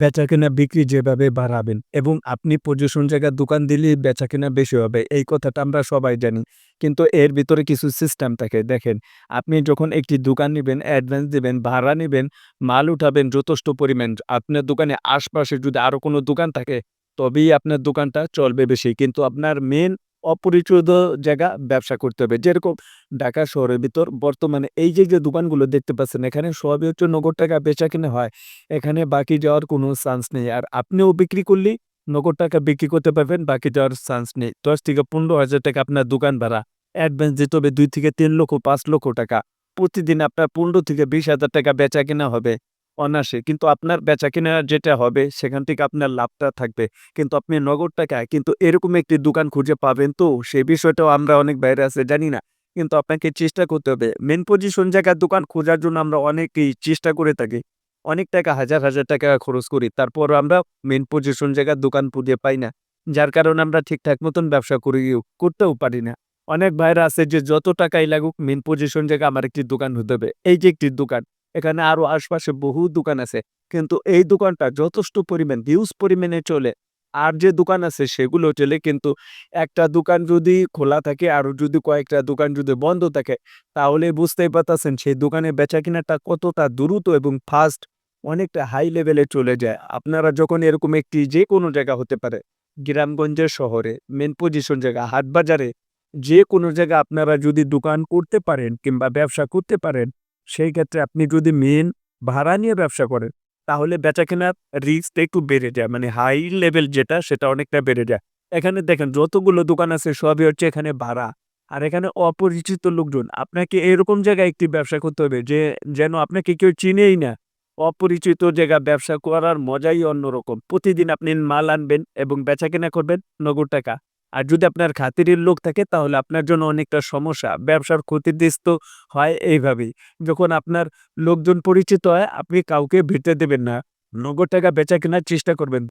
বেচাকেনা বিক্রি যেভাবে বাড়াবেন এবং আপনি পজিশন জায়গায় দোকান দিলেই বেচাকেনা বেশি হবে এই কথাটা আমরা সবাই জানি। কিন্তু এর ভিতরে কিছু সিস্টেম থাকে। দেখেন, আপনি যখন একটি দোকান নিবেন, অ্যাডভান্স দিবেন, ভাড়া নিবেন, মাল উঠাবেন যথেষ্ট পরিমাণ। আপনার দোকানের আশপাশে যদি আরো কোনো দোকান থাকে, তবেই আপনার দোকানটা চলবে বেশি। কিন্তু আপনার মেইন অপরিচিত জায়গা ব্যবসা করতে হবে। যেরকম ঢাকা শহরের ভিতর বর্তমানে এই যে দোকানগুলো দেখতে পাচ্ছেন, এখানে সবই হচ্ছে নগদ টাকা বেচাকেনা হয়। এখানে বাকি যাওয়ার কোনো চান্স নেই। আর আপনিও বিক্রি করলেই নগদ টাকা বিক্রি করতে পারবেন, বাকি যাওয়ার চান্স নেই। ১০ থেকে ১৫,০০০ টাকা আপনার দোকান ভাড়া। অ্যাডভান্স দিতে হবে ২ থেকে ৩ লক্ষ, ৫ লক্ষ টাকা। প্রতিদিন আপনার ১৫ থেকে ২০,০০০ টাকা বেচাকেনা হবে অনায়াসে। কিন্তু আপনার বেচাকেনা যেটা হবে সেখান থেকে আপনার লাভটা থাকবে। কিন্তু আপনি নগদ টাকায় কিন্তু এরকম একটি দোকান খুঁজে পাবেন তো? সে বিষয়টাও আমরা অনেক বাইরে আছে জানি না। কিন্তু আপনাকে চেষ্টা করতে হবে। মেইন পজিশন জায়গার দোকান খোঁজার জন্য আমরা অনেকেই চেষ্টা করে থাকি। অনেক টাকা হাজার, হাজার টাকা খরচ করি। তারপরও আমরা মেইন পজিশন জায়গার দোকান খুঁজে পাই না। যার কারণে আমরা ঠিকঠাক মতন ব্যবসা করতেও পারি না। অনেক ভাইরা আছে যে যত টাকাই লাগুক মেইন পজিশন জায়গায় আমার একটি দোকান হতে হবে। এই যে একটি দোকান, এখানে আরো আশপাশে বহু দোকান আছে। কিন্তু এই দোকানটা যথেষ্ট পরিমাণ হিউজ পরিমাণে চলে। আর যে দোকান আছে সেগুলো চলে, কিন্তু একটা দোকান যদি খোলা থাকে আর যদি কয়েকটা দোকান যদি বন্ধ থাকে, তাহলে বুঝতেই পারতেছেন সেই দোকানের বেচাকেনাটা কতটা দ্রুত এবং ফাস্ট অনেকটা হাই লেভেলে চলে যায়। আপনারা যখন এরকম একটি যেকোনো জায়গা হতে পারে, গ্রামগঞ্জের শহরে, মেইন পজিশন জায়গা, হাটবাজারে যেকোনো জায়গায় আপনারা যদি দোকান করতে পারেন কিংবা ব্যবসা করতে পারেন, সেই ক্ষেত্রে আপনি যদি মেইন ভাড়া নিয়ে ব্যবসা করেন, তাহলে বেচাকেনার রিস্কটা একটু বেড়ে যায়। মানে হাই লেভেল যেটা সেটা অনেকটা বেড়ে যায়। এখানে দেখেন যতগুলো দোকান আছে সবই হচ্ছে এখানে ভাড়া। আর এখানে অপরিচিত লোকজন। আপনাকে এরকম জায়গায় একটি ব্যবসা করতে হবে যে যেন আপনাকে কেউ চিনেই না। অপরিচিত জায়গায় ব্যবসা করার মজাই অন্যরকম। প্রতিদিন আপনি মাল আনবেন এবং বেচাকেনা করবেন নগদ টাকা। আর যদি আপনার খাতিরের লোক থাকে তাহলে আপনার জন্য অনেকটা সমস্যা। ব্যবসার ক্ষতিগ্রস্ত হয় এইভাবেই। যখন আপনার লোকজন পরিচিত হয় আপনি কাউকে ভিড়তে দেবেন না। নগদ টাকা বেচা কেনার চেষ্টা করবেন।